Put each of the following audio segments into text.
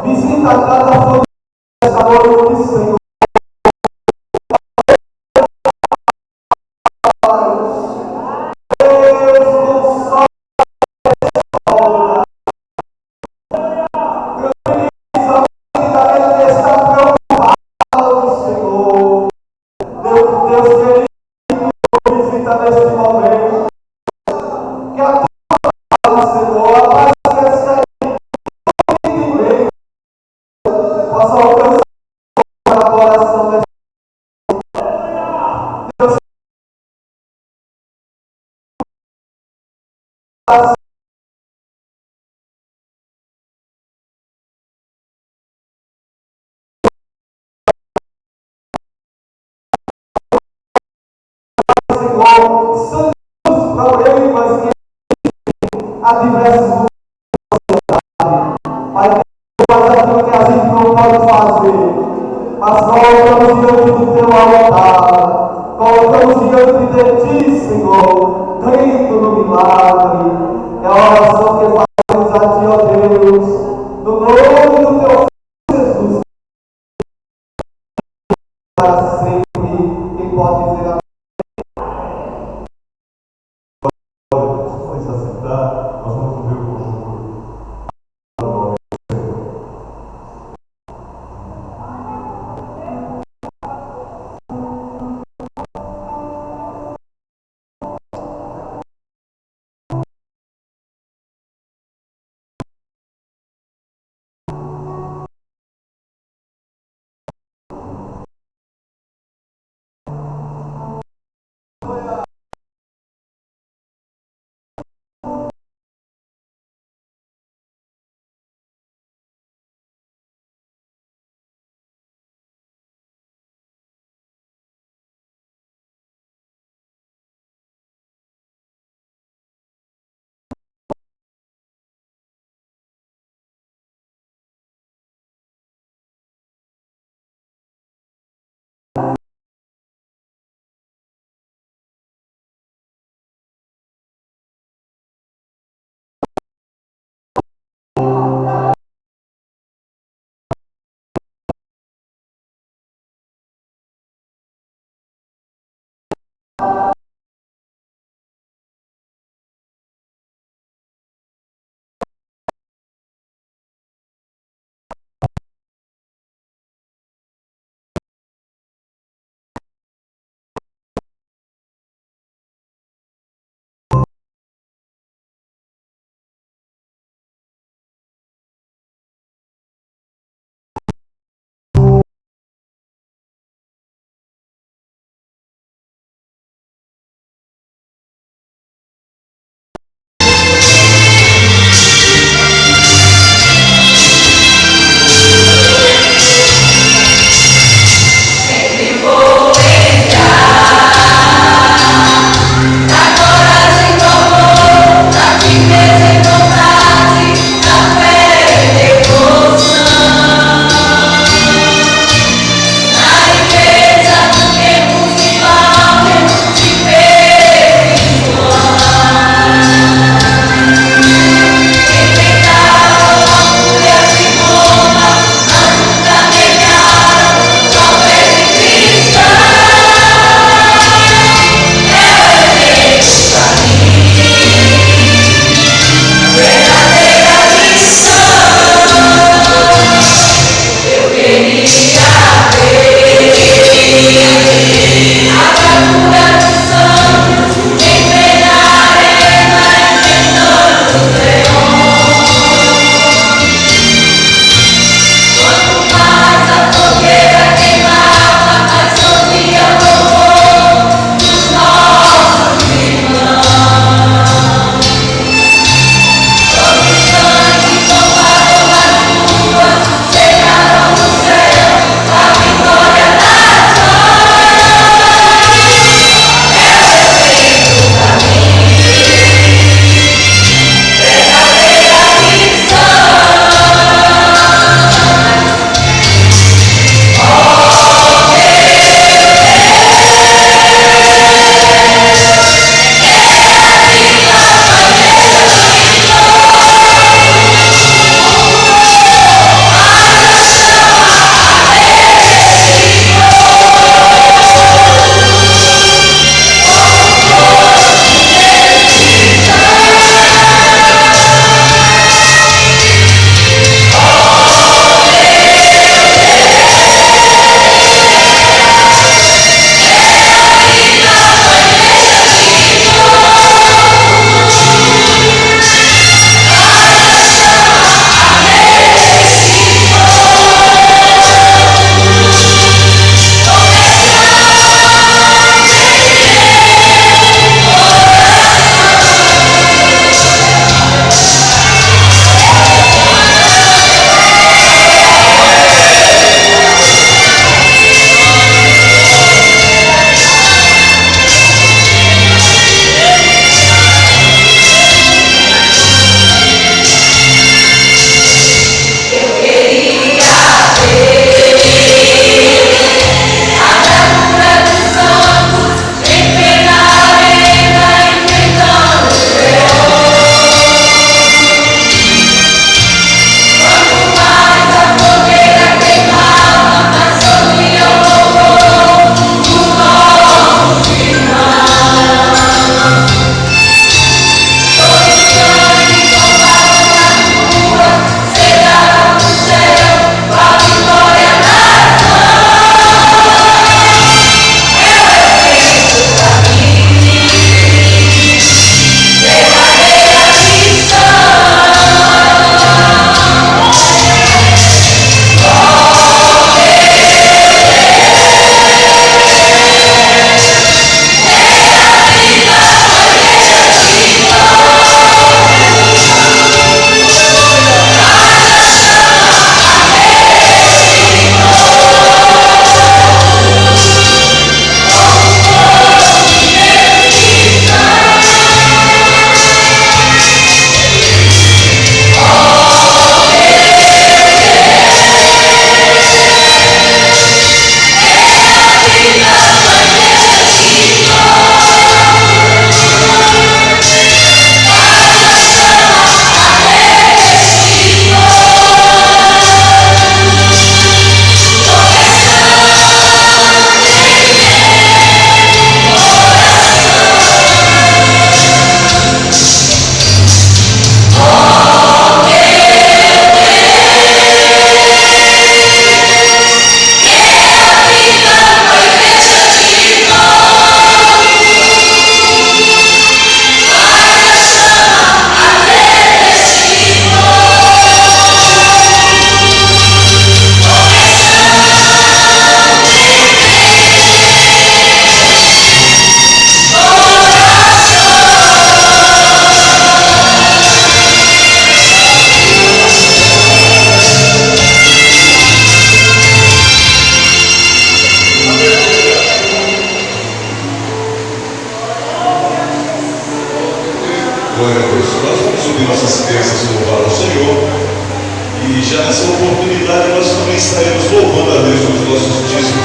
Visita cada família essa noite, Senhor. São problemas que há diversos mas faz aquilo que a gente não pode fazer. Mas colocamos diante do teu altar, colocamos diante de ti, Senhor, crendo no milagre. É a oração que fazemos a ti, ó Deus, no nome do teu Filho Jesus, para sempre. Quem pode dizer a se assentar, nós vamos ver o conjunto.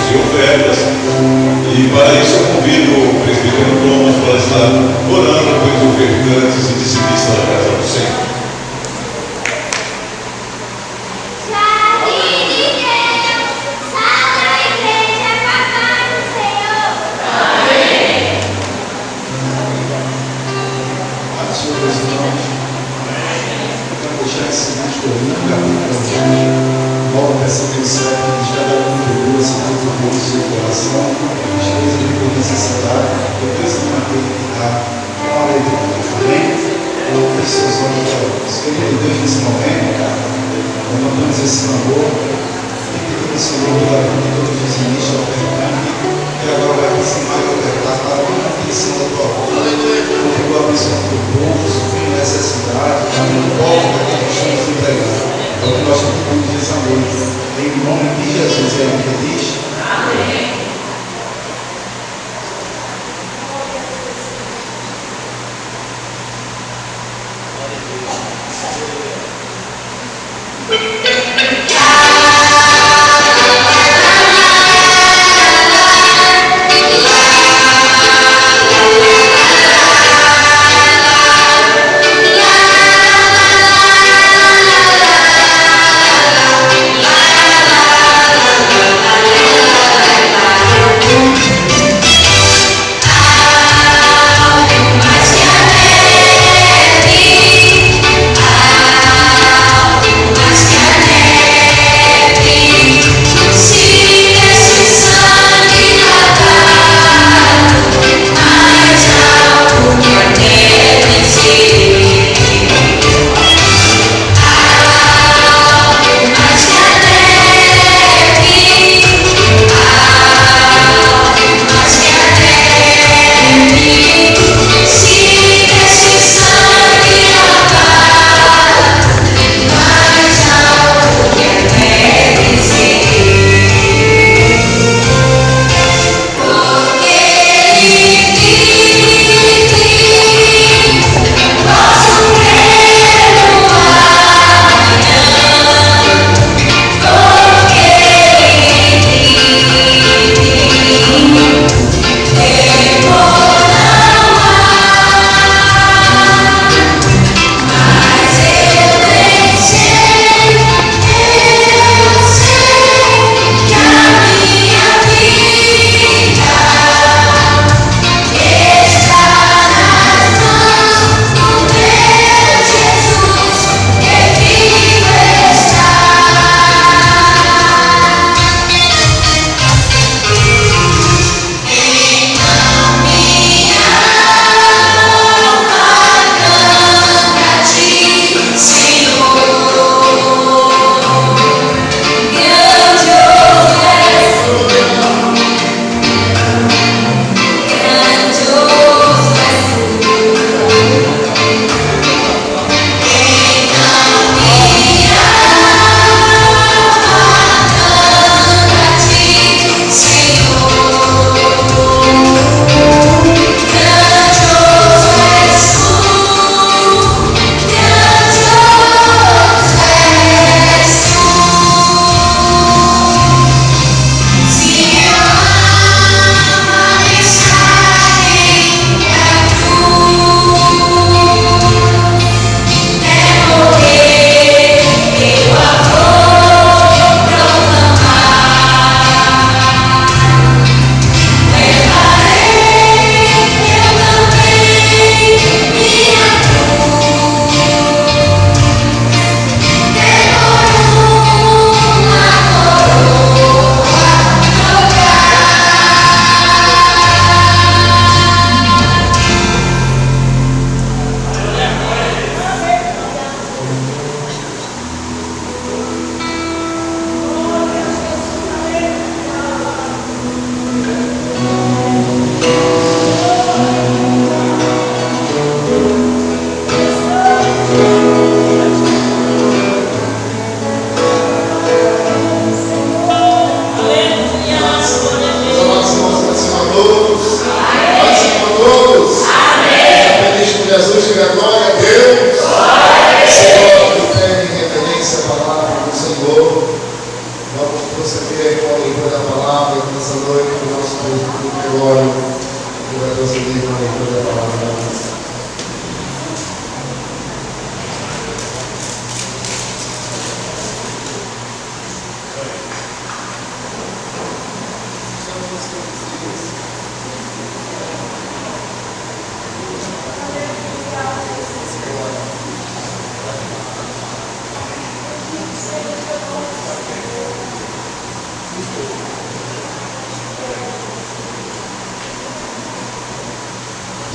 dízimos e ofertas. E para isso eu convido o presbítero Thomas para estar orando pelos ofertantes e dizimistas da casa do Senhor. Volta essa atenção que a gente já dá contribuição, esse contributo no seu coração, a gente tem necessidade, depois você vai ter que dar uma alegria. Amém? Então, feche seus olhos para Deus. Querido Deus, nesse momento, levantamos esse amor, e pedindo ao Senhor pela vida de todos os dizimistas, ofertante, que agora vai aproximar e ofertar para a manutenção da tua obra. Contribua a abençoar o teu povo, suprindo necessidade, dando volta para que nós estamos entregados. É o que nós pedimos essa noite. Em nome de Jesus, é o que diz. Amém. leitura da palavra nessa noite, o nosso presbítero Gregório, que vai prosseguir com a leitura da palavra.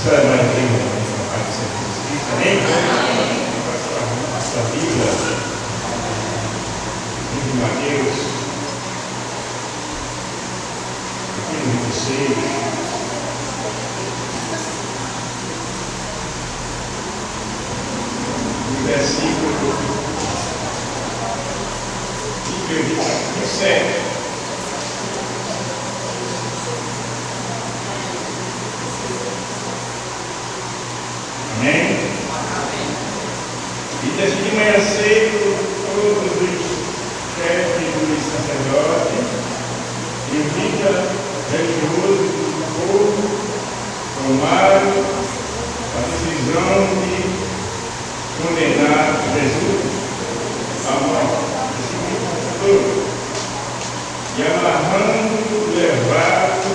Você é mais bem na parte de serviço também? A Bíblia, livro de Mateus, capítulo 26. Versículo 27. Amém? E desde de manhã cedo, todos os chefes dos sacerdotes e o líder religioso do povo tomaram a decisão de condenar Jesus à morte, e amarrando, levaram,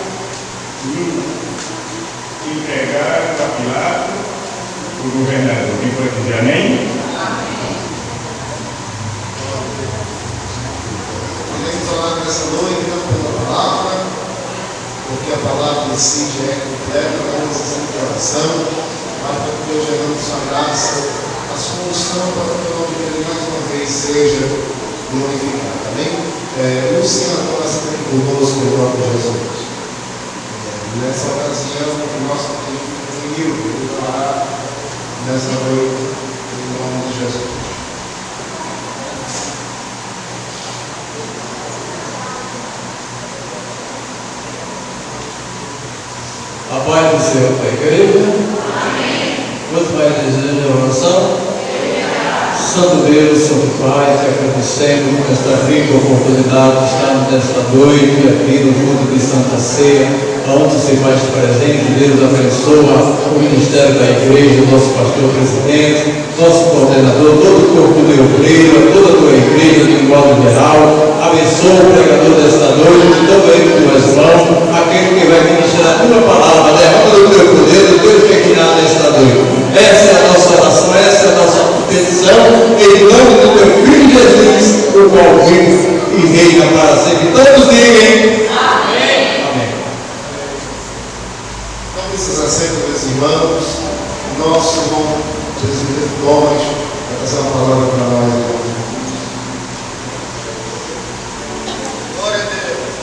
entregaram a Pilato, o governador. Quem pode dizer amém? Queremos orar nessa noite, não pela palavra, porque a palavra em si já é completa, não necessita de oração, mas para que Deus derrame sua graça, a sua unção, para que o nome dele mais uma vez seja glorificado. Amém? Lúcia, agora está aqui conosco em nome de Jesus. Nessa ocasião, o nosso querido ele falará nessa noite em nome de Jesus. A paz do Senhor para a igreja. Amém. Quanto mais desejo de oração. Santo Deus, Santo Pai, te agradecemos por esta rica oportunidade de estarmos nesta noite aqui no culto de Santa Ceia, onde se faz presente. Deus abençoa o ministério da igreja, nosso pastor presidente, nosso coordenador, todo o corpo de obreiro, toda a tua igreja de modo geral. Abençoa o pregador desta noite, também em tuas mãos, aquele que vai ministrar a tua palavra, derrama do teu poder, do teu requinar nesta noite. Essa é a nossa oração, essa é a nossa petição, em nome do teu Filho Jesus, o qual vive e reina para sempre. Todos digam amém. Amém. Então, esses assentos, meus irmãos, nosso irmão presidente Gomes vai trazer uma palavra para nós. Glória a Deus.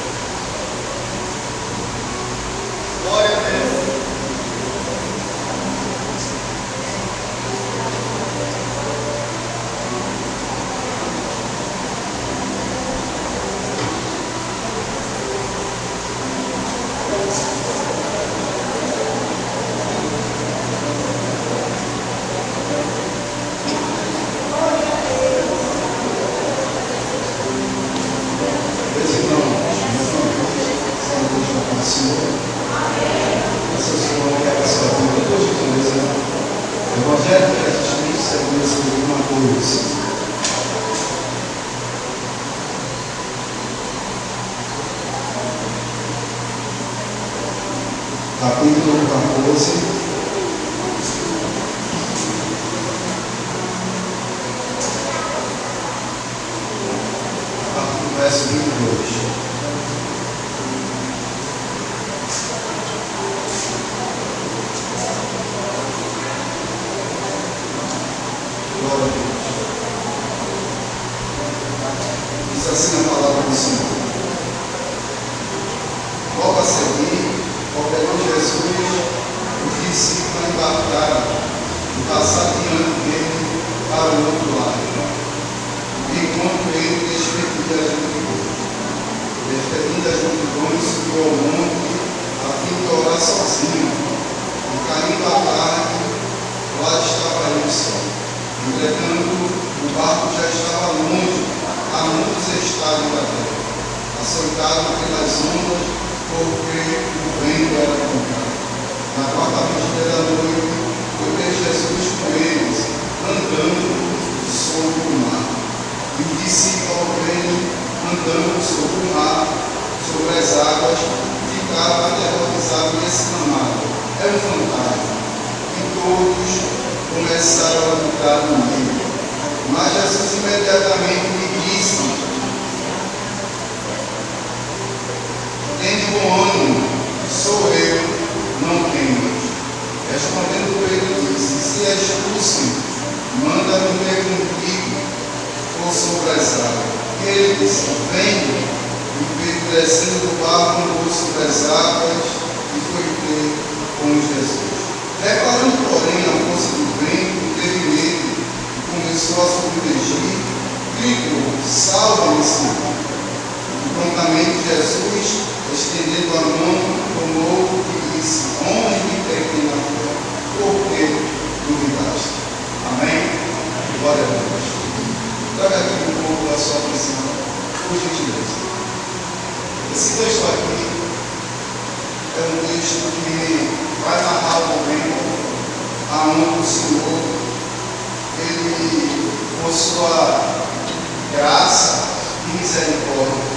Glória a Deus. Evangelho que a gente nem sabia sobre uma coisa. Capítulo 14. Verso 22. Glória a Deus. Diz assim a palavra do Senhor. Logo a seguir, ordenou Jesus os discípulos embarcaram e passar diante dele para o outro lado. E enquanto ele despedia as multidões, subiu ao monte a fim de orar sozinho. E caindo a tarde, lá estava ele só. Entretanto, o barco já estava longe, a muitos estádios da terra. A açoitado pelas ondas, porque o vento era contrário. Na quarta vigília da noite, foi ver Jesus com eles, andando sobre o mar. E os discípulos, ao verem andando sobre o mar, sobre as águas, ficaram aterrorizados e exclamaram: é um fantasma. E todos começaram a gritar no meio. Mas Jesus imediatamente lhe disse: tende bom ânimo, sou eu, não temas. Respondendo Pedro disse: se és tu, Senhor, manda-me ter contigo ou sobre as águas. E ele disse: venha. E Pedro, descendo do barco, andou sobre as águas e foi ter com Jesus. Reparando, porém, a força do vento, teve medo e começou a submergir, gritou: salva-me, Senhor. E prontamente Jesus, estendendo a mão, tomou e disse: homem de pequena fé, por que duvidaste? Amém? Glória a Deus. Traga aqui um pouco da sua atenção, por gentileza. Esse texto aqui é um texto que vai narrar o momento aonde o Senhor, ele, com sua graça e misericórdia,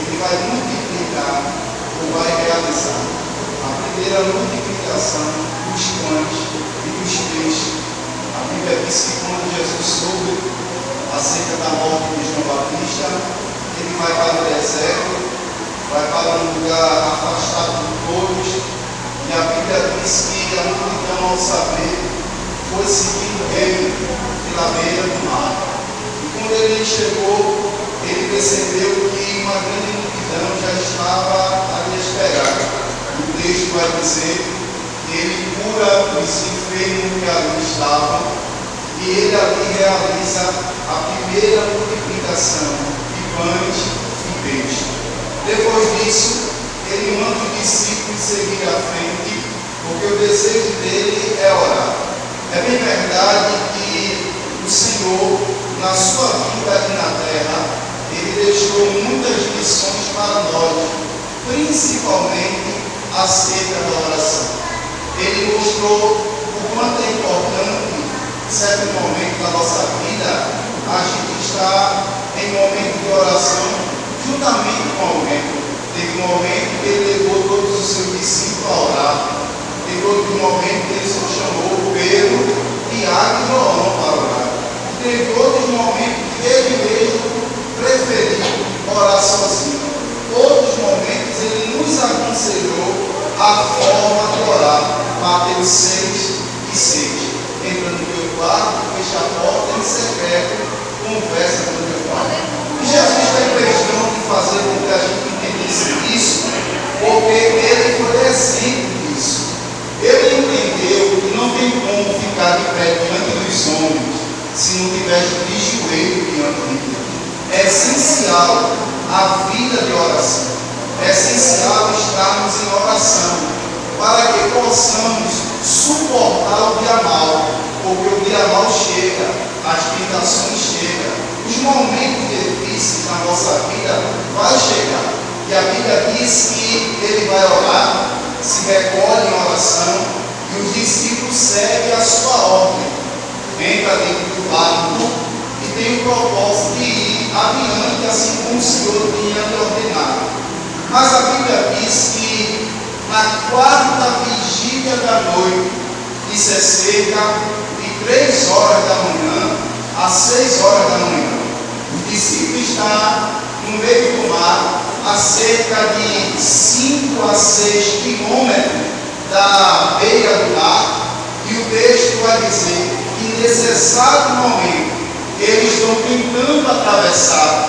ele vai multiplicar ou vai realizar a primeira multiplicação dos pães e dos peixes. A Bíblia diz que quando Jesus soube acerca da morte de João Batista, ele vai para o deserto, vai para um lugar afastado de todos, e a Bíblia diz que a multidão, ao saber, foi seguindo ele pela beira do mar. E quando ele chegou, ele percebeu que uma grande multidão já estava ali esperando. O texto vai dizer que ele cura os enfermos que ali estavam, e ele ali realiza a primeira multiplicação de pães e peixes. Depois disso, ele manda os discípulos seguir à frente, porque o desejo dele é orar. É bem verdade que o Senhor, na sua vida aqui na terra, ele deixou muitas lições para nós, principalmente acerca da oração. Ele mostrou o quanto é importante, em certo momento da nossa vida, a gente estar em momento de oração juntamente com alguém. Teve um momento que ele levou todos os seus discípulos a orar. Teve outro momento que ele só chamou Pedro, Tiago e João para orar. Teve outros momentos que ele mesmo preferiu orar sozinho. Outros momentos ele nos aconselhou a forma de orar. Mateus 6 e 6. Entra no teu quarto, fecha a porta em secreto, conversa com o teu pai. Jesus tem questão de fazer com que a gente entendesse isso, porque ele foi exemplo disso. Ele entendeu que não tem como ficar de pé diante dos homens se não tiver de joelho diante de Deus. É essencial a vida de oração. É essencial estarmos em oração para que possamos suportar o dia mal, porque o dia mal chega, as tentações chegam. Os momentos difíceis na nossa vida vai chegar. E a Bíblia diz que ele vai orar, se recolhe em oração, e os discípulos seguem a sua ordem. Entra dentro do barco e tem o propósito de ir adiante, assim como o Senhor tinha lhe ordenado. Mas a Bíblia diz que na quarta vigília da noite, isso é cerca de 3 horas da manhã às 6 horas da manhã, o discípulo está no meio do mar, a cerca de 5 a 6 quilômetros da beira do mar, e o texto vai dizer que nesse exato momento eles estão tentando atravessar,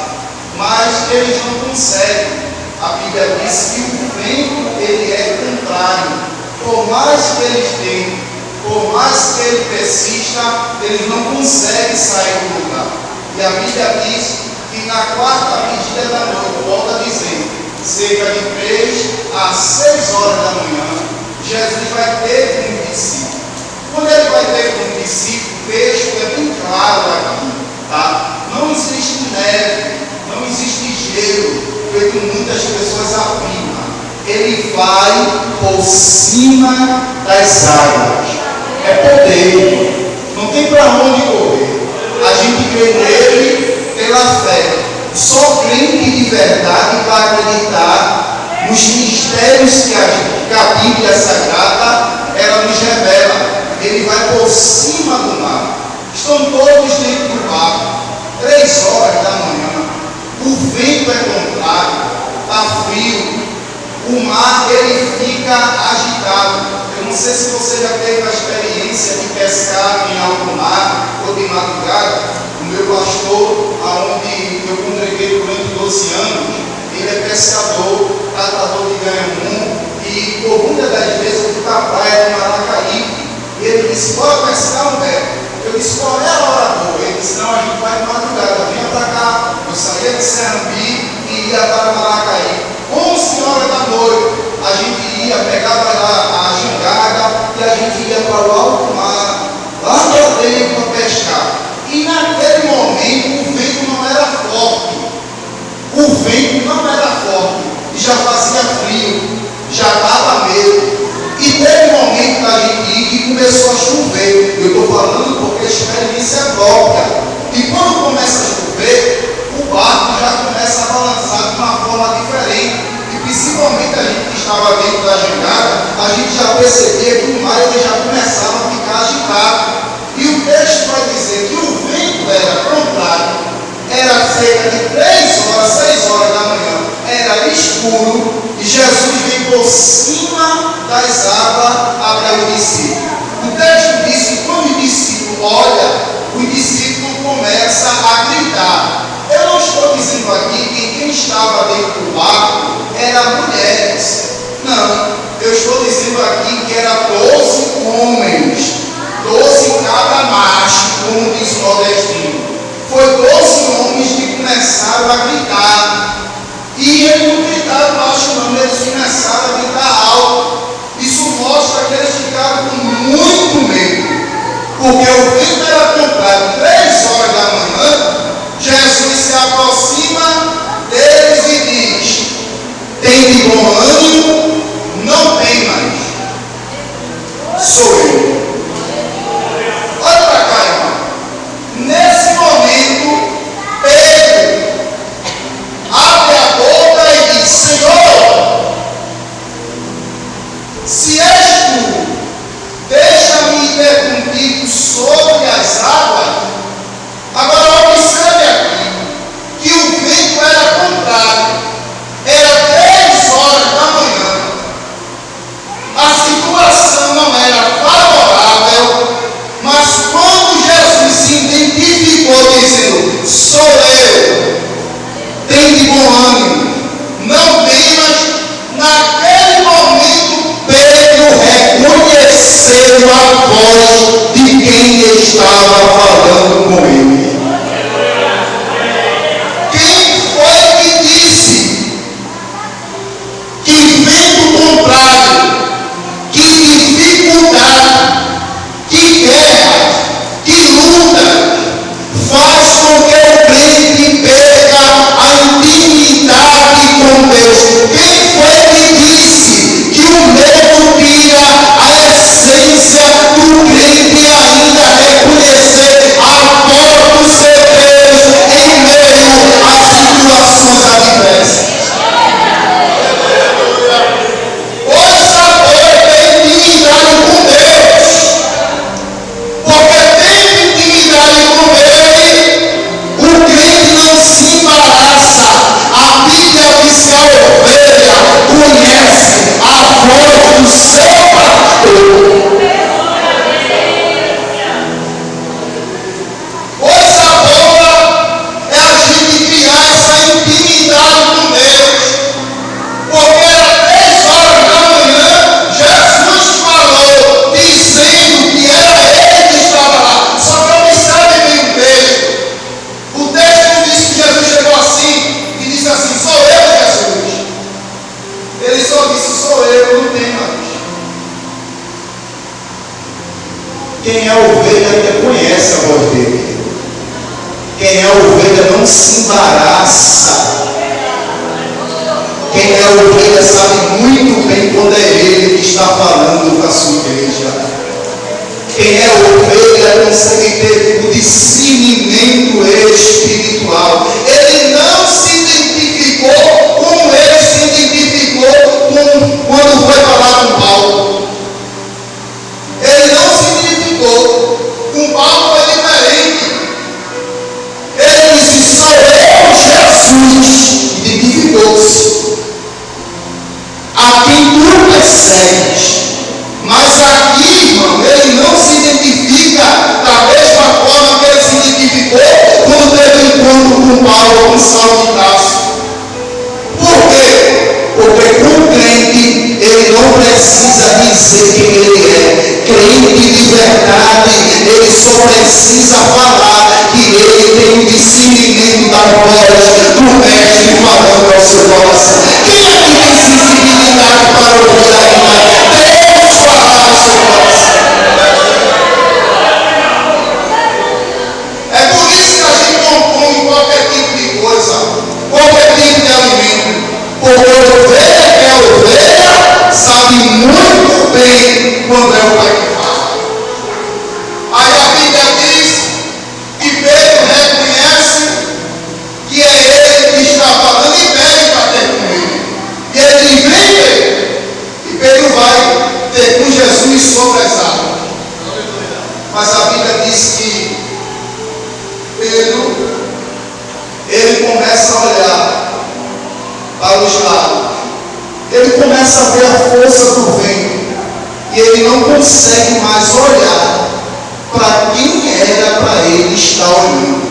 mas eles não conseguem. A Bíblia diz que o vento ele é contrário. Por mais que eles tentem, por mais que ele persista, eles não conseguem sair do lugar. E a Bíblia diz que na quarta vigília da noite, volta a dizer, cerca de 3 a 6 horas da manhã, Jesus vai ter com um discípulo. Quando ele vai ter com um discípulo, o texto é bem claro aqui, tá? Não existe neve, não existe gelo, feito muitas pessoas afirmam, ele vai por cima das águas. É poder, não tem para onde correr. A gente crê nele pela fé. Só crente de verdade vai acreditar nos mistérios que a Bíblia Sagrada ela nos revela. Ele vai por cima do mar. Estão todos dentro do barco, 3 horas da manhã. O vento é contrário, está frio. O mar ele fica agitado. Eu não sei se você já teve a experiência de pescar em alto mar ou de madrugada. O meu pastor, aonde eu congreguei durante 12 anos, ele é pescador, tratador de ganhamum, e por muitas das vezes eu fui para a praia de Maracaípe. E ele disse: bora pescar, Humberto. Eu disse: qual é a hora boa? Ele disse: não, a gente vai de madrugada, venha para cá. Eu saía de Serrambi e ia para Maracaípe. 11 horas da noite, a gente ia, pegava lá a jangada e a gente ia para o alto mar, lá para dentro para pescar. E naquele momento o vento não era forte. O vento não era forte. E já fazia frio, já estava medo. E teve um momento da gente ir que começou a chover. Eu estou falando porque a experiência é própria. E quando começa a chover, o barco já começa a balançar de uma forma diferente. E principalmente a gente que estava dentro da jangada, a gente já percebia que o mar ele já começava a ficar agitado. E o texto vai dizer que o vento era contrário. Era cerca de 3 horas, 6 horas da manhã. Era escuro. E Jesus vem por cima das águas até o discípulo. O texto diz que quando o discípulo olha, o discípulo começa a gritar. Eu não estou dizendo aqui que quem estava dentro do barco eram mulheres. Não, eu estou dizendo aqui que eram 12 homens, 12 cada macho, como diz o nordestino. Foi 12 homens que começaram a gritar. E eles não gritaram baixo não, eles começaram a gritar alto. Isso mostra que eles ficaram com muito medo. Porque o vento era contrário. 3 horas da manhã, Jesus se aproxima deles e diz: tem de bom ânimo, não temas, sou eu. Olha para cá, irmão. Nesse momento, Pedro abre a boca e diz: Senhor, se és tu, deixa-me ir contigo sobre as águas. Agora observe aqui que o vento era contrário. Era 3 horas da manhã. A situação não era favorável, mas quando Jesus se identificou dizendo: sou eu, tem de bom ânimo, não temas, naquele momento Pedro reconheceu a voz de quem estava falando com ele. Quem foi que disse que vento contrário, que dificuldade, que guerra, que luta faz com que o crente perca a intimidade com Deus? Quem foi que disse que o medo tira a essência do crente ainda reconhecer a voz do seu Deus em meio às situações adversas? Ouça a voz da intimidade com Deus, porque tendo intimidade com Ele, o crente não se embaraça. A Bíblia diz que a ovelha conhece a voz do seu pastor. Coisa boa é a gente criar essa intimidade com Deus, porque era 3 horas da manhã, Jesus falou, dizendo que era Ele que estava lá. Só que observe bem o texto. O texto diz que Jesus chegou assim e disse assim: sou eu, Jesus. Ele só disse: sou eu, não tem mais. Quem é ovelha conhece a voz dele. Quem é ovelha não se embaraça. Quem é ovelha sabe muito bem quando é ele que está falando com a sua igreja. Quem é ovelha consegue ter o discernimento espiritual. Ele não se identificou como ele se identificou quando foi falar com Paulo. Ele não se identificou. Com Paulo foi diferente. Ele disse: sou eu, Jesus. Identificou-se. A quem tu persegues. Mas aqui, irmão, ele não se identifica da mesma forma que ele se identificou quando teve um encontro com Paulo, com Saulo de Tarso. Por quê? Porque o crente, ele não precisa dizer quem ele é. Crente de verdade, ele só precisa falar que ele tem o discernimento da voz do mestre falando ao seu coração. Quem é que tem sensibilidade para ouvir ainda? Deus falar ao seu coração. É por isso que a gente não come qualquer tipo de coisa, qualquer tipo de alimento. Porque ovelha que é ovelha sabe muito bem quando é o pai que fala. Aí a Bíblia diz que Pedro reconhece que é ele que está falando e pede para ter com ele. E ele diz: vem, Pedro. E Pedro vai ter com Jesus sobre as águas. Mas a Bíblia diz que Pedro, ele começa a olhar para os lados. Ele começa a ver a força do vento. E ele não consegue mais olhar para quem era para ele estar olhando.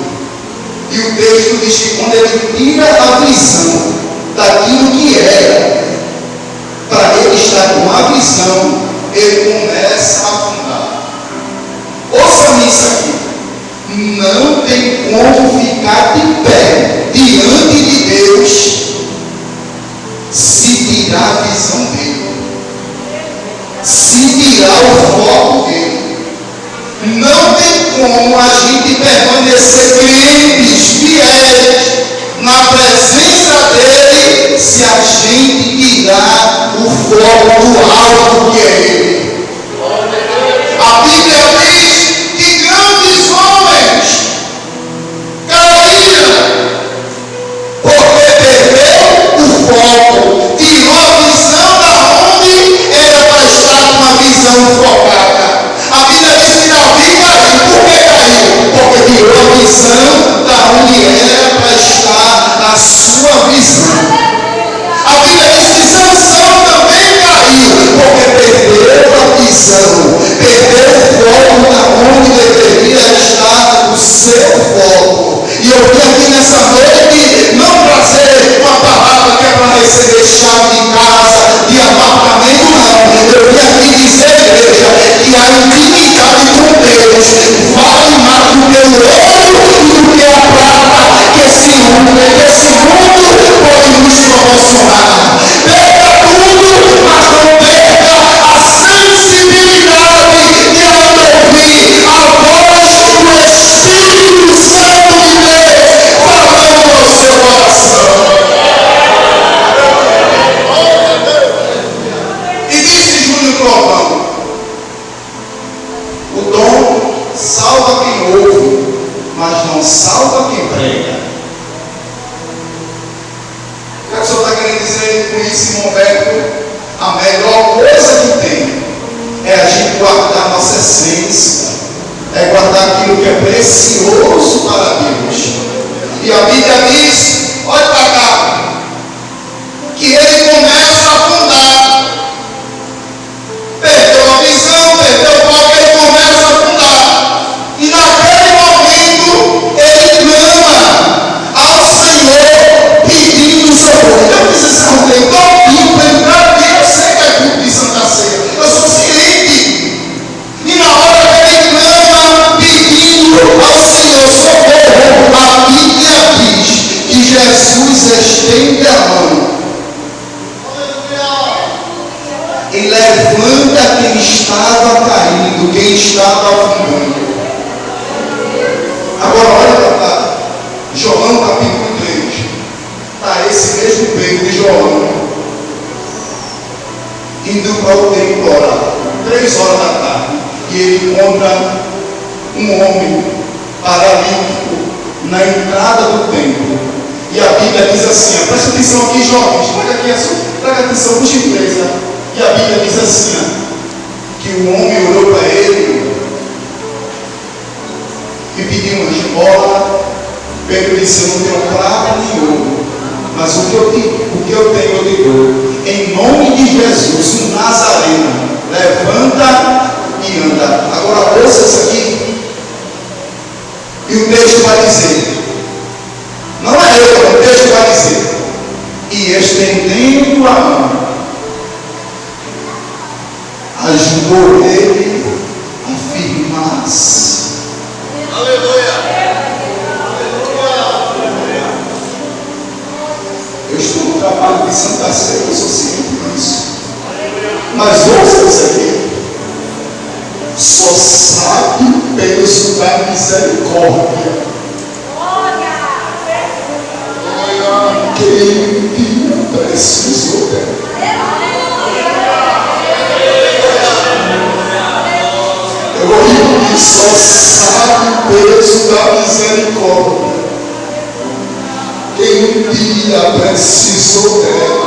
E o texto diz que quando ele tira a visão daquilo que era, para ele estar com a visão, ele começa a afundar. Ouça isso aqui. Não tem como ficar de pé diante de Deus se tirar a visão dele, se tirar o foco dele. Não tem como a gente permanecer crentes, fiéis na presença dele, se a gente tirar o foco do alto que é ele. A Bíblia diz que grandes homens caíram porque perdeu o foco, tirou a visão da onde era para estar com a visão focada. A Bíblia diz que Davi caiu. Por que caiu? Porque tirou a visão da onde era para estar a sua visão. A Bíblia diz que Sansão também caiu, porque perdeu a visão, perdeu o foco da onde deveria estar o seu foco. E eu vim aqui nessa noite não trazer uma palavra que é para receber chave de casa, de apartamento, não. Eu vim aqui dizer, igreja, que a intimidade com Deus vale mais do que o ouro e do que a prata que esse mundo pode nos proporcionar. Perca tudo, mas não perca a sensibilidade de ouvir a voz do Espírito Santo de Deus falando ao seu coração. E disse Júnior Trovão: o dom salva quem ouve, mas não salva quem prega. O que o senhor está querendo dizer com isso, irmão Beto? A melhor coisa que tem é a gente guardar nossa essência, é guardar aquilo que é precioso para Deus. E a Bíblia diz, olha para cá, que ele começa a afundar. Perdeu a visão, perdeu o foco, ele começa a afundar. E naquele momento ele clama ao Senhor pedindo socorro. Eu fiz esse roteiro todinho para entrar aqui. Eu sei que é culto de Santa Ceia. Eu sou ciente. E na hora que ele clama pedindo ao Senhor socorro, a Bíblia diz que Jesus estende a mão e levanta quem estava caindo, quem estava afundando. Agora olha para cá, João capítulo 3. Está esse mesmo peito de João. indo para o templo orar, 3 horas da tarde, e ele encontra um homem paralítico na entrada do templo. E a Bíblia diz assim, presta atenção aqui, jovens, traga atenção, por gentileza. E a Bíblia diz assim, que o homem olhou para ele e pediu uma esmola. Pedro disse, eu não tenho prata nem ouro, mas o que eu tenho eu te dou. Em nome de Jesus, o Nazareno, levanta e anda. Agora ouça isso aqui. E o texto vai dizer, não é eu, o texto vai dizer, e estendendo a mão, ajudou ele a firmar-se. Aleluia. Eu estou no trabalho de Santa Ceia, eu sou ciente disso. Mas ouça isso aqui. Só sabe o peso da misericórdia quem um dia precisou dela. Eu vou repetir, só sabe o peso da misericórdia quem um dia precisou dela.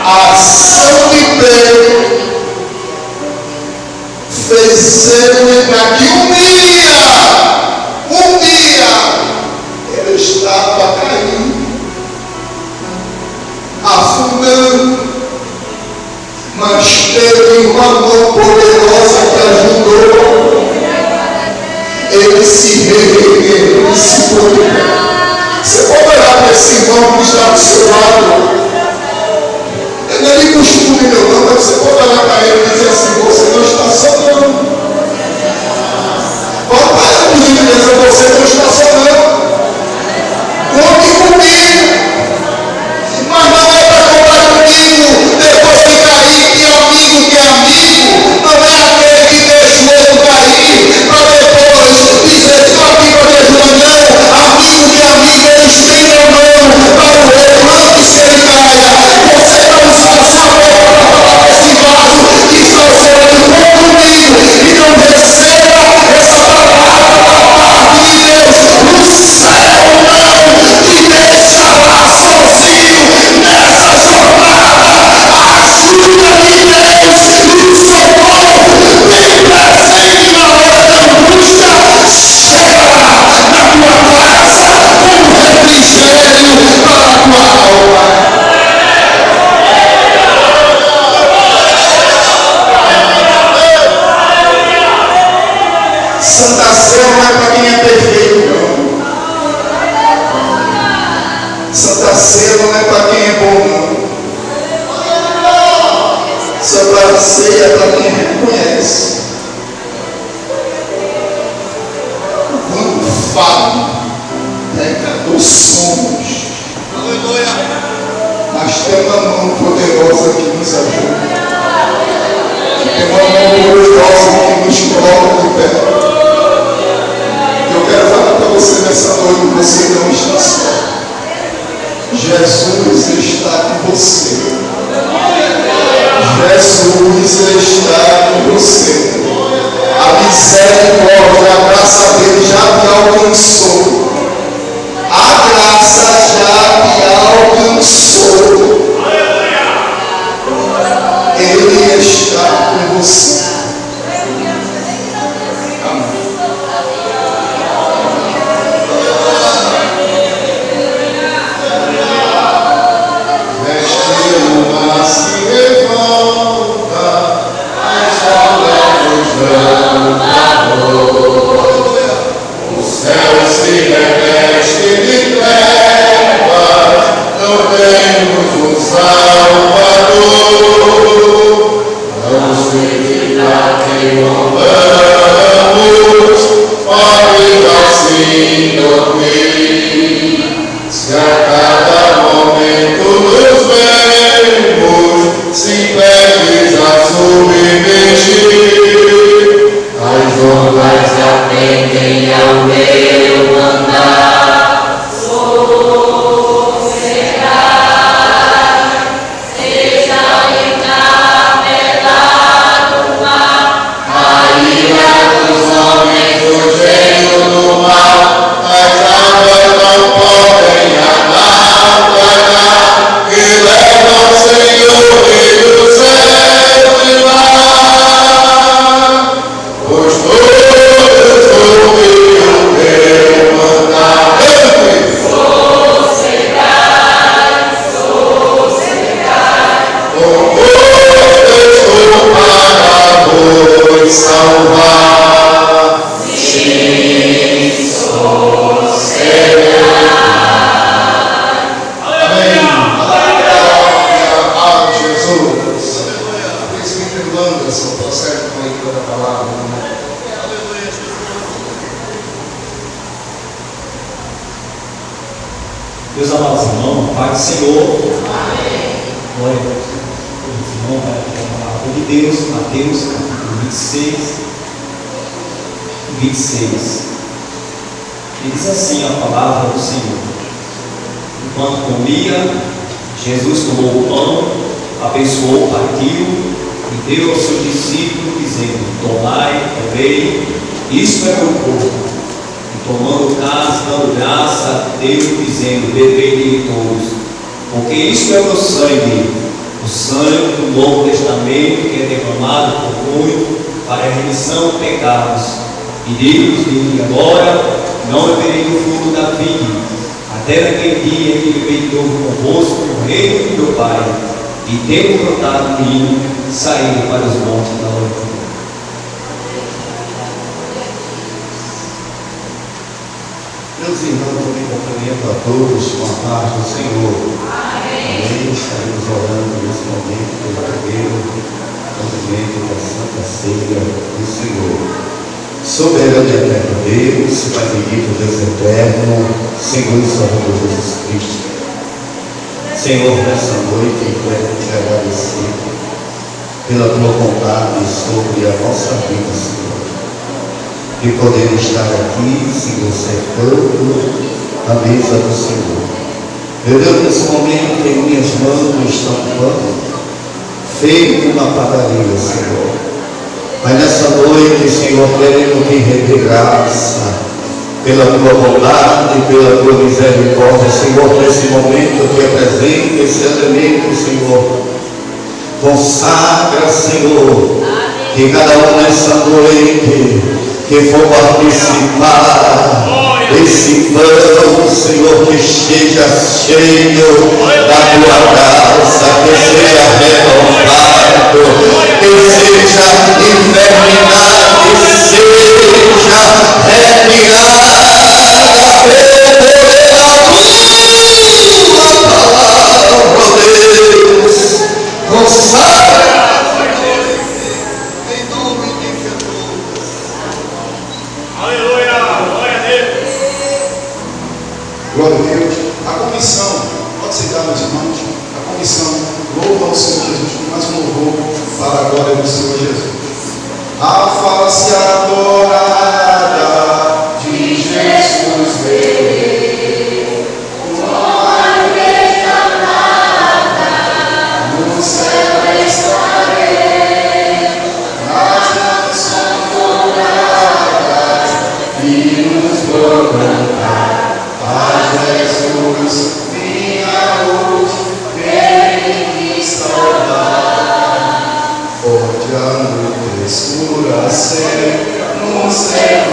A ação de Pedro fez ele lembrar que um dia ele estava caindo, afundando, mas teve uma mão poderosa que ajudou ele se reerguer, ele se pôr. Você pode olhar para esse irmão que está do seu lado. Eu não é de costume meu não, mas você pode olhar para ele e dizer assim, você não está só não. Pode parar por gentileza, você não está só não. Conte comigo. Mas não é para contar comigo depois que cair, que amigo que é amigo. Não é aquele que deixa o outro cair, para depois dizer que aqui para me ajudar, não. Amigo que é amigo, ele estende a mão para o outro antes que ele caia. Você não sabe se a mão para esse vaso que está orando comigo e não receba essa palavra da parte de Deus. O céu não te deixará sozinho nessa jornada. A ajuda de Deus e o socorro bem presente na hora da angústia chegará na tua casa como refrigério para a tua alma. Santa Ceia não é para quem é perfeito, não. Santa Ceia não é para quem é bom, não. Santa Ceia é para quem reconhece o quanto falho, pecador somos. Aleluia. Mas tem uma mão poderosa que nos ajuda. Tem uma mão poderosa que nos coloca de pé. Eu quero falar para você nessa noite, você não está só. Jesus está com você. Jesus está com você. A misericórdia, a graça dele já te alcançou. A graça já te alcançou. Ele está com você. Se revolta, as palavras vão da paz, irmão, a paz do Senhor. Amém. Glória a Deus. Irmão, vai a palavra de Deus, Mateus, capítulo 26. 26. E diz assim a palavra do Senhor: enquanto comia, Jesus tomou o pão, abençoou, partiu e deu aos seus discípulos, dizendo: tomai, comei, isto é meu corpo. E tomando o cálice, dando graça, deu, dizendo: bebei dele todos, porque isto é o meu sangue, o sangue do Novo Testamento, que é derramado por muito para a remissão de pecados. E digo-vos agora, não beberei do fruto da vinha, até naquele dia em que beberei novo convosco no reino do meu Pai. E tendo cantado o hino, saíram para os montes da oração. Meus irmãos, eu me cumprimento a todos com a paz do Senhor. Amém. Estaremos orando nesse momento pelo primeiro movimento da Santa Ceia do Senhor. Soberano e eterno Deus, Pai bendito, Deus eterno, Senhor e Salvador Jesus Cristo. Senhor, nessa noite quero te agradecer pela tua vontade sobre a nossa vida, Senhor, de poder estar aqui, Senhor, cercando a mesa do Senhor. Meu Deus, nesse momento em minhas mãos está um pão feito na padaria, Senhor. Mas nessa noite, Senhor, queremos te render graça pela tua bondade, pela tua misericórdia, Senhor. Nesse momento eu te apresento esse alimento, Senhor. Consagra, Senhor, que cada um nessa noite que for participar desse pão, Senhor, que esteja cheio da tua graça, que seja renovado, que seja enfermidade, seja retirada pelo poder da tua palavra, Deus. Consagra em nome de Jesus. Aleluia! Glória a Deus! Glória a Deus. A comissão, pode sentar, meus irmãos. A comissão louva ao Senhor Jesus com mais um louvor para a glória do Senhor Jesus. A face adorada de Jesus veio, glória destamada, no céu estarei, nas nações douradas, e nos vou cantar. A Jesus, minha luz, vem me salvar. Pode a noite escurecer, no céu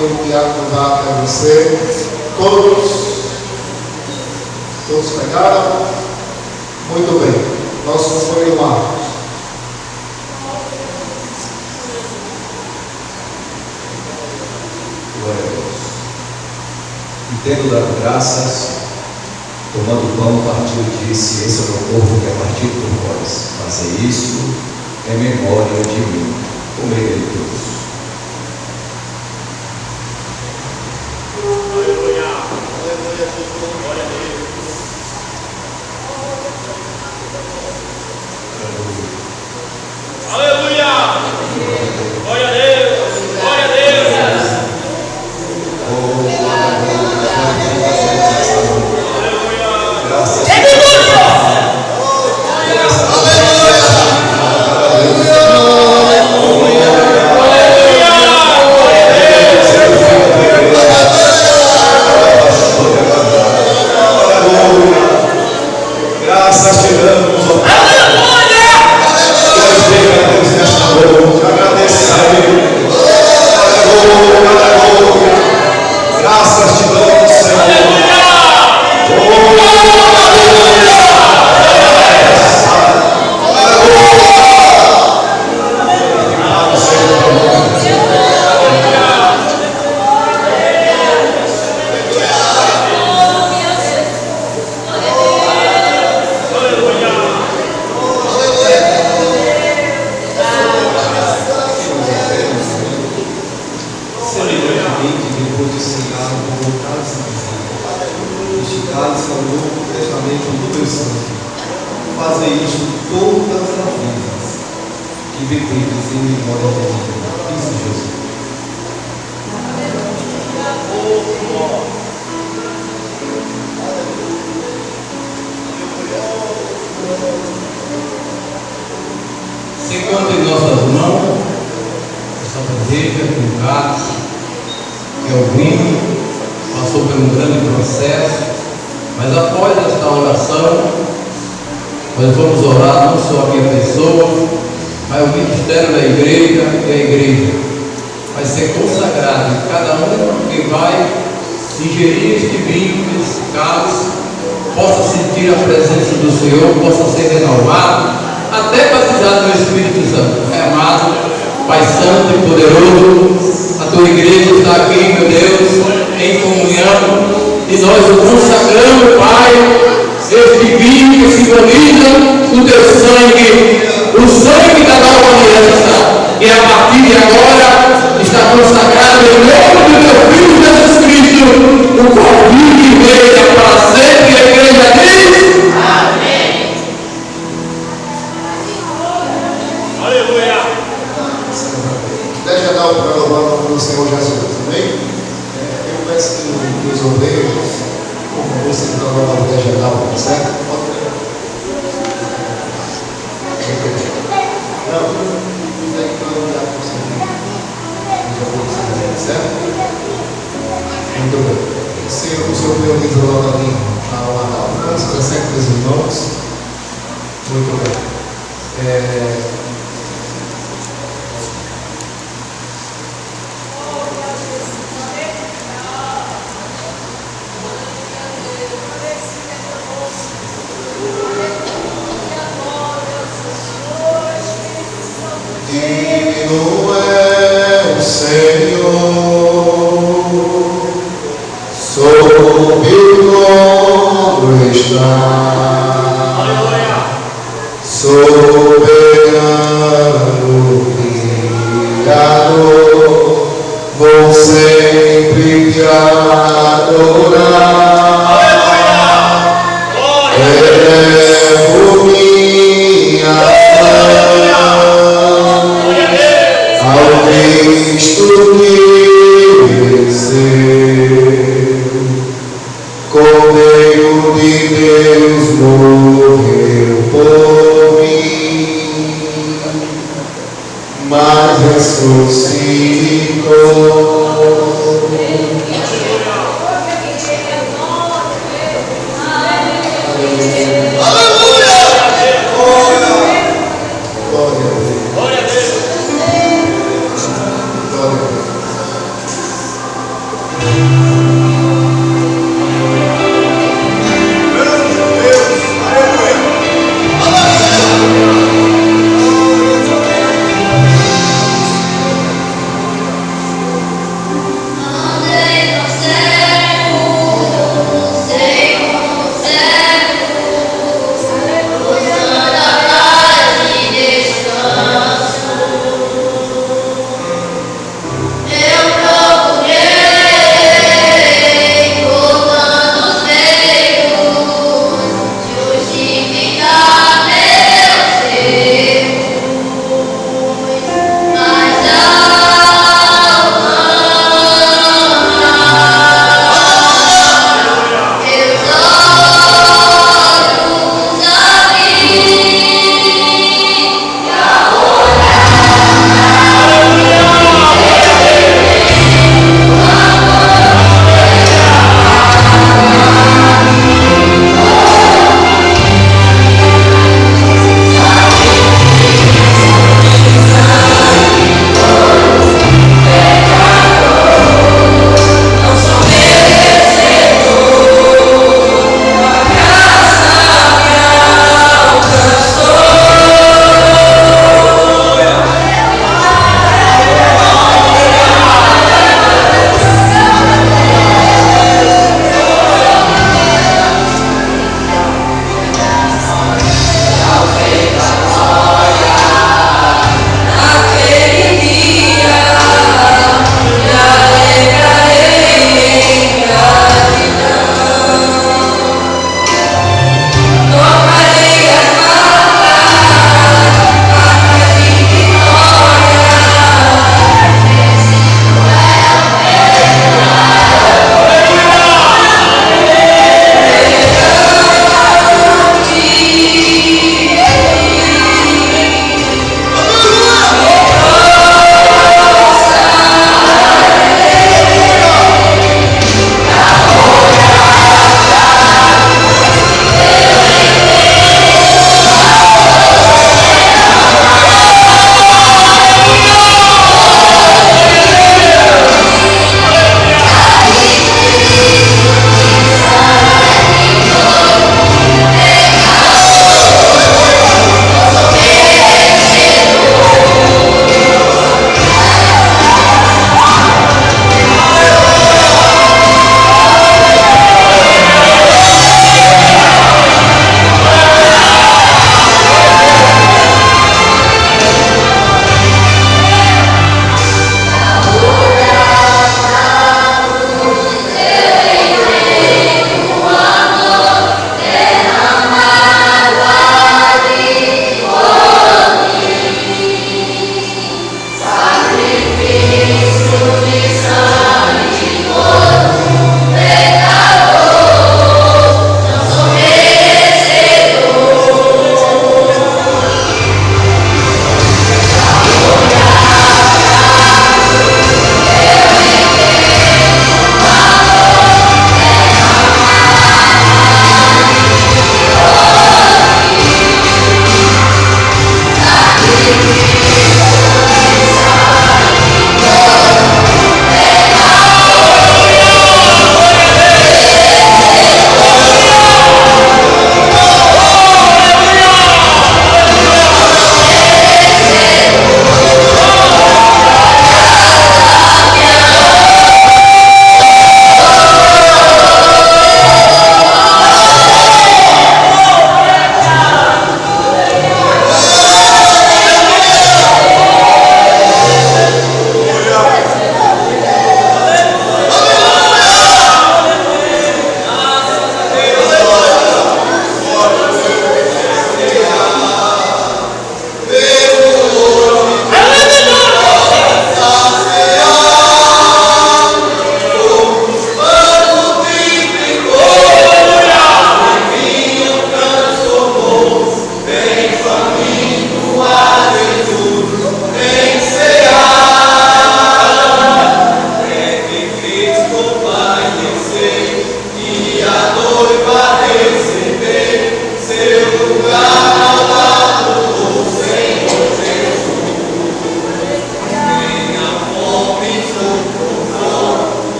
que o diácono dá até você. Todos pegaram? Muito bem. Nosso companheiro Marcos. Glória a Deus. Tendo dado graças, tomando o pão, partiu e disse: esse é o meu corpo que é partido por vós. Fazei isso em memória de mim. Comei dele todos. Aleluia. Aleluia, Jesus. Glória a Deus. Aleluia. Glória a Deus. Glória a Deus. Graças te damos, ó Pai. Graças te damos, Senhor. Fazei isto todas as vezes que bebedes em memória de mim. Isso, Jesus. Se encontra em nossas mãos essa bandeja com cálice, que é o vinho, passou por um grande processo, mas após esta oração, nós vamos orar não só a minha pessoa, mas o ministério da igreja e a igreja vai ser consagrado, e cada um que vai ingerir este vinho, esse cálice, possa sentir a presença do Senhor, possa ser renovado, até batizado no Espírito Santo. Amado Pai Santo e poderoso, a tua igreja está aqui, meu Deus, em comunhão, e nós o consagramos, Pai, este vinho que simboliza o teu sangue, o sangue da nova aliança, e a partir de agora está consagrado em nome do teu Filho Jesus Cristo, o qual vive e reina para sempre. A igreja diz: amém. Aleluia. Deixa dar o programa para o Senhor Jesus, amém? Eu peço que os obreiros, como você está lá na igreja geral, certo? Não, não tem que olhar para o Senhor, certo? Muito bem. O Senhor prioriza logo ali a França, presente os irmãos. Muito bem. Divino é o Senhor, sob o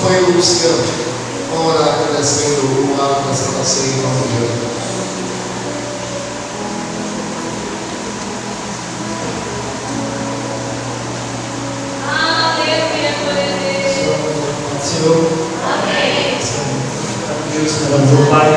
companheiro Luciano, vamos orar agradecendo o ato da Santa Ceia em nome de Jesus. Senhor. Amém. Deus, meu Pai,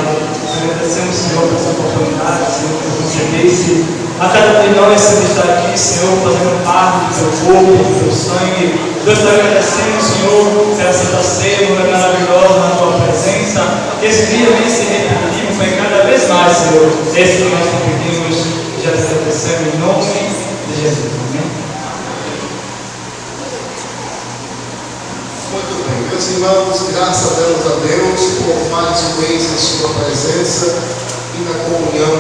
agradecemos, Senhor, por essa oportunidade, Senhor, que concedesse a cada um de nós estar aqui, Senhor, fazendo parte do teu corpo, do teu sangue. Deus, te agradecemos, Senhor, pela Santa Ceia, maravilhosa na tua presença. Que esse dia venha se repetir, Pai, cada vez mais, Senhor. Esse que nós te pedimos, já te agradecemos em nome de Jesus. Amém. Muito bem, meus irmãos, graças a Deus por mais um mês em sua presença e na comunhão.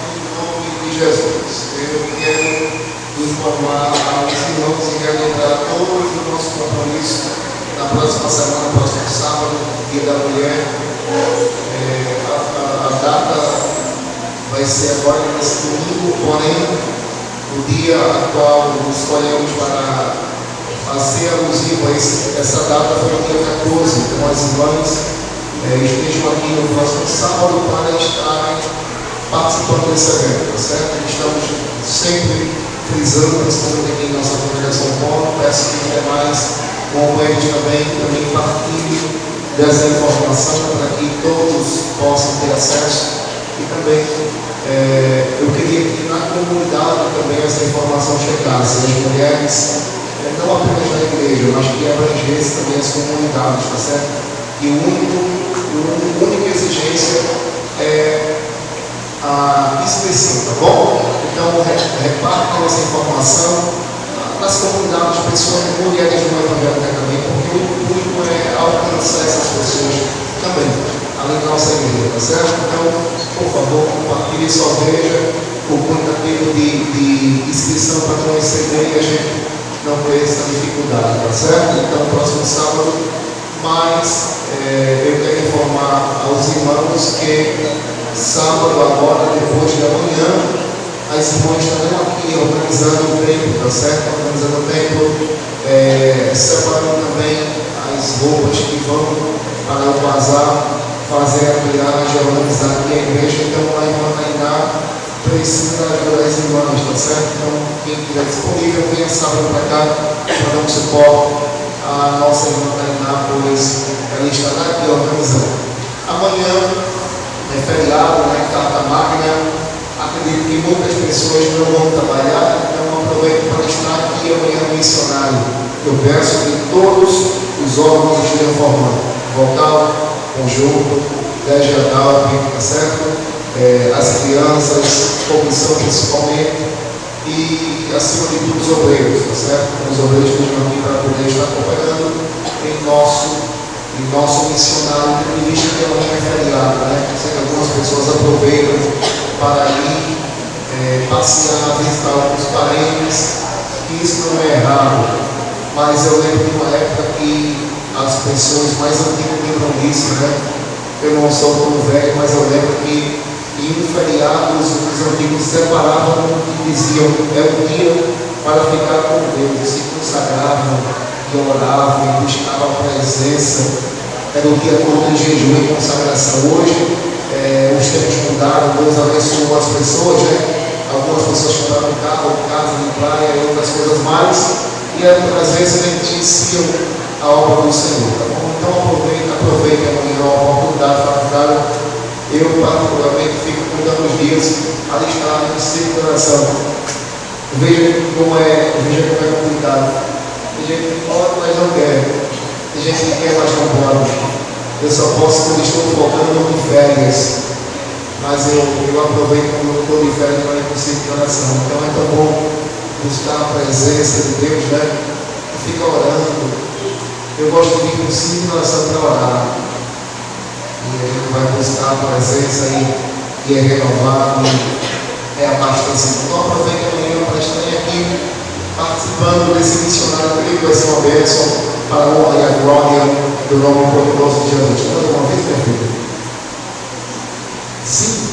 Em nome de Jesus, eu quero informar aos irmãos e relembrar todos o nosso compromisso na próxima semana, no próximo sábado, Dia da Mulher. A data vai ser agora nesse domingo, porém o dia atual escolhemos para fazer alusivo a essa data foi o dia 14, então as irmãs estejam aqui no próximo sábado para estarem participando desse evento, tá certo? Estamos sempre frisando, principalmente aqui em nossa congregação Polo, peço que os demais companheiros também partilhem dessa informação para que todos possam ter acesso e também eu queria que na comunidade também essa informação chegasse, as mulheres não apenas na igreja, mas que abrangesse também as comunidades, tá certo? E a única exigência é a inscrição, tá bom? Então, repartam essa informação nas comunidades, principalmente mulheres do Evangelho também, porque o intuito é alcançar essas pessoas também, além da nossa igreja, tá certo? Então, por favor, compartilhe sua veja o quantitativo de inscrição para que não exceder e a gente não ter essa dificuldade, tá certo? Então, próximo sábado, mas eu quero informar aos irmãos que sábado, agora, depois de amanhã, as irmãs estarão aqui organizando o templo, tá certo? Organizando o templo, separando também as roupas que vão para o bazar, fazer a viagem, organizar aqui a igreja. Então, a irmã Tainá precisa da ajuda das irmãs, tá certo? Então, quem estiver disponível, venha sábado para cá para dar um suporte à nossa irmã Tainá, pois ela estará aqui organizando. Amanhã é feriado, né? Carta Magna. Acredito que muitas pessoas não vão trabalhar, então aproveito para estar aqui amanhã no missionário. Eu peço que todos os órgãos estejam formando vocal, conjunto, legiadal, tá certo? As crianças, comissão principalmente, e acima de tudo os obreiros, tá certo? Os obreiros que estão aqui para poder estar acompanhando em nosso missionário, tendo visto que amanhã é feriado, né? Sei que algumas pessoas aproveitam para ir passear, visitar alguns parentes, que isso não é errado, mas eu lembro de uma época que as pessoas mais antigas lembram disso, né? Eu não sou tão velho, mas eu lembro que em um feriado os antigos separavam e diziam, é um dia para ficar com Deus, e se consagravam, e oravam, e buscavam a presença, era o dia todo de jejum e consagração. Hoje, os tempos mudaram, Deus abençoou as pessoas, né? Algumas pessoas compraram carro, casa de praia e outras coisas mais, e às vezes negligenciam a obra do Senhor, tá bom? Então aproveite amanhã a oportunidade para eu particularmente fico contando os dias a estar no ciclo de oração. Veja como é complicado. Tem gente que pode, mas não quer. Tem gente que quer, mas não pode. Eu só posso quando estou voltando de férias. Mas eu aproveito quando estou de férias para ir para o ciclo de oração. Então é tão bom buscar a presença de Deus, né? E fica orando. Eu gosto de ir para o ciclo de oração para orar. E a gente vai buscar a presença e é renovado, é abastecido. Então aproveita amanhã para estar aqui participando desse missionário que vai ser uma bênção para a honra e a glória do nome poderoso de Jesus. Toda uma vez, minha filha? Sim.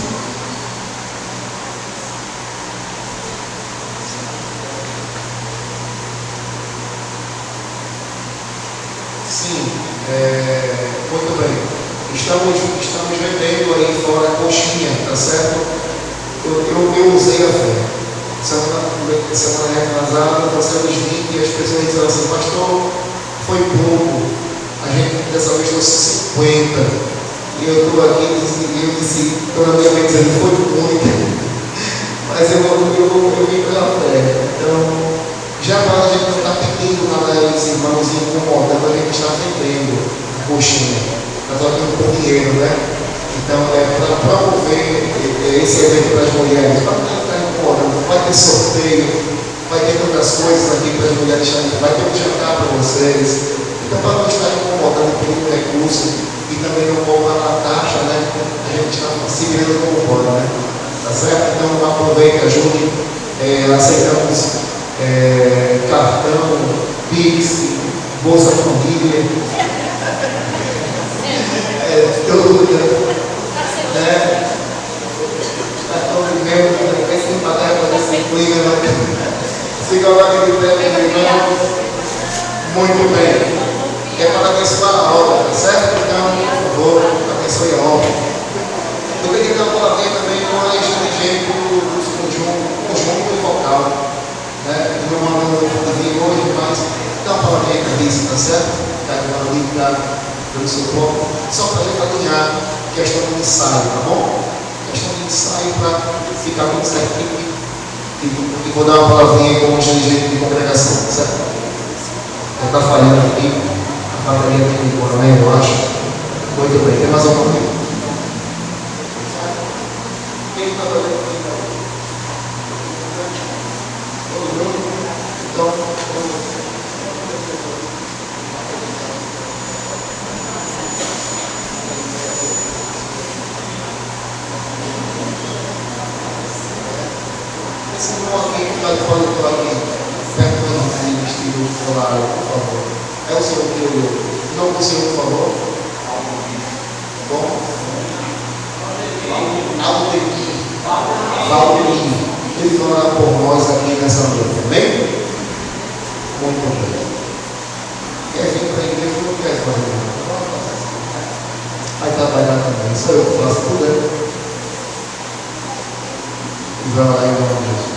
Sim, muito bem. Estamos vendendo aí fora a coxinha, tá certo? Eu usei a fé. Semana retrasada, trouxemos 20 e as pessoas disseram assim, pastor, foi pouco. A gente dessa vez trouxe 50. E eu estou aqui e eu disse, toda minha mente dizendo, foi muito. Mas eu vim pela fé. Então, jamais a gente não está pedindo nada a esses irmãos e incomodando, a gente está vendendo a coxinha. Está trocando por dinheiro, né? Então, para promover esse evento para as mulheres, para não estar incomodando, vai ter sorteio, vai ter tantas coisas aqui para as mulheres, vai ter um jantar para vocês. Então, para não estar incomodando, pedindo recurso e também não cobrar na taxa, né? A gente está se virando como pode, né? Tá certo? Então, aproveita, ajude. Aceitamos cartão, Pix, Bolsa Família, tudo, né? Cartão de membro, esse não vai dar esse clima, né? Siga lá que ele tem, muito bem. É para abençoar a obra, tá certo? Então, por favor, abençoe a obra. Eu queria dar uma palavrinha também com a dirigente do conjunto vocal. Não mandando vir hoje, mas dá uma palavrinha para isso, tá certo? Cada ali está dando suporte. Só para a gente alinhar questão do ensaio, tá bom? Questão de ensaio para ficar muito certinho. E vou dar uma palavrinha com o dirigente de congregação, tá certo? Está falhando aqui. A bateria tem que embora, né? Eu acho. Muito bem, tem mais alguma coisa? Quem está fazendo? Então, esse irmão aqui que está de fora do aqui, perto do nosso vestido claro, por favor. É o senhor que olhou. O nome do senhor, por favor? Bom? Valdemir. Ele vai orar por nós aqui nessa noite, amém? Muito bem. Quer vir para a igreja ou não quer fazer nada? Vai trabalhar também. Só eu que faço tudo, né? E vai orar em nome de Jesus.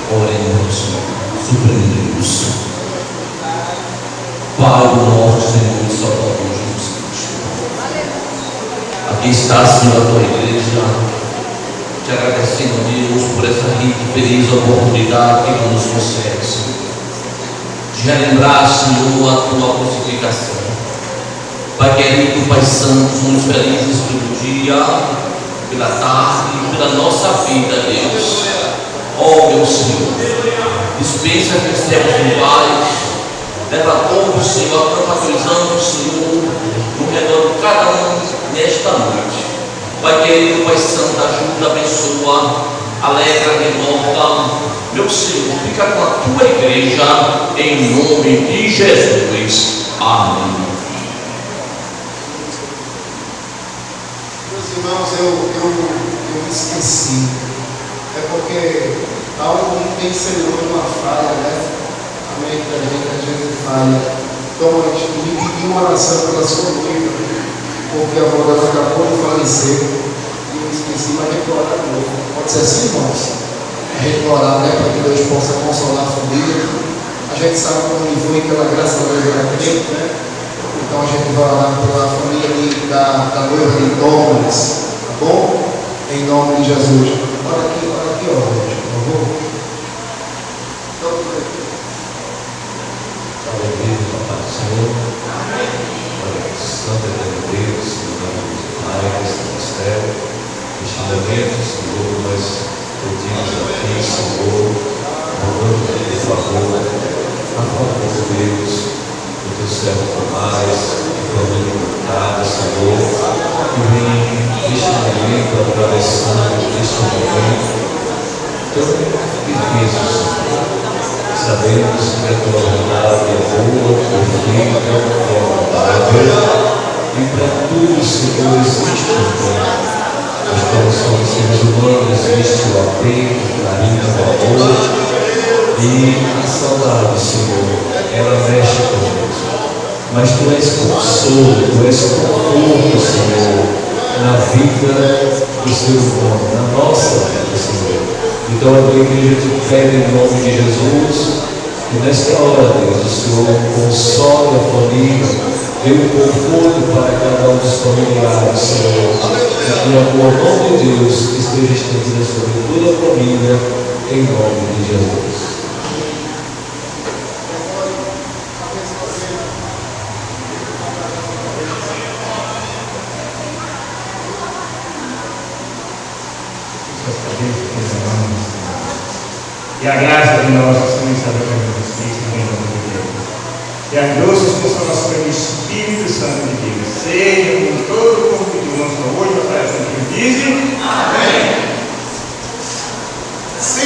Oremos, surpreendemos. Pai do nosso Senhor e Salvador Jesus Cristo. Aqui está, Senhor, a tua igreja, te agradecendo, Deus, por essa rica e feliz oportunidade que tu nos concede, Senhor, de relembrar, Senhor, a tua crucificação. Pai querido, Pai Santo, somos felizes pelo dia, pela tarde e pela nossa vida, Deus. Ó meu Senhor, dispensa que estemos em paz, leva todos, Senhor, protagonizando, Senhor, no redor de cada um nesta noite. Pai querido, Pai Santo, ajuda, abençoa, alegra, renova. Meu Senhor, fica com a tua igreja, em nome de Jesus. Amém. Meus irmãos, eu me esqueci. É porque algo tem que ser uma falha, né? Amém? Que a gente às vezes falha. Então, a gente me pediu uma oração pela sua noiva, porque a avó dela acabou de falecer. E eu esqueci, mas a gente vai orar de novo. Pode ser assim, irmãos? A gente vai orar, né? Para que Deus possa consolar a família. A gente sabe como ele foi, pela graça da Deus era crente, né? Então a gente vai orar pela família da noiva de Douglas, tá bom? Em nome de Jesus. Olha aqui, ó, por favor. Aleluia, Pai do Senhor. Olha, Santo Deus, Senhor, Pai, nesse ministério, neste momento, Senhor, nós pedimos aqui, Senhor, rogando por favor, a favor de Deus, do teu servo Tomás, de família importada, Senhor, que vem neste momento atravessando este momento tão difícil, Senhor. Sabemos que a tua vontade é boa, perfeita, é agradável, e mas Tu és consolo, Tu és conforto, Senhor, na vida do Seu irmão, na nossa vida, Senhor. Então a Tua igreja te pede em nome de Jesus, que nesta hora, Deus, o Senhor console a família, dê um conforto para cada um dos familiares, Senhor, e que o amor de Deus esteja estendido sobre toda a família, em nome de Jesus. E a graça de nosso Senhor e Salvador Jesus Cristo, em nome de Deus. E a doce consolação do Espírito Santo de Deus, seja com todo o povo de nosso hoje, para sempre. Dizem amém. Se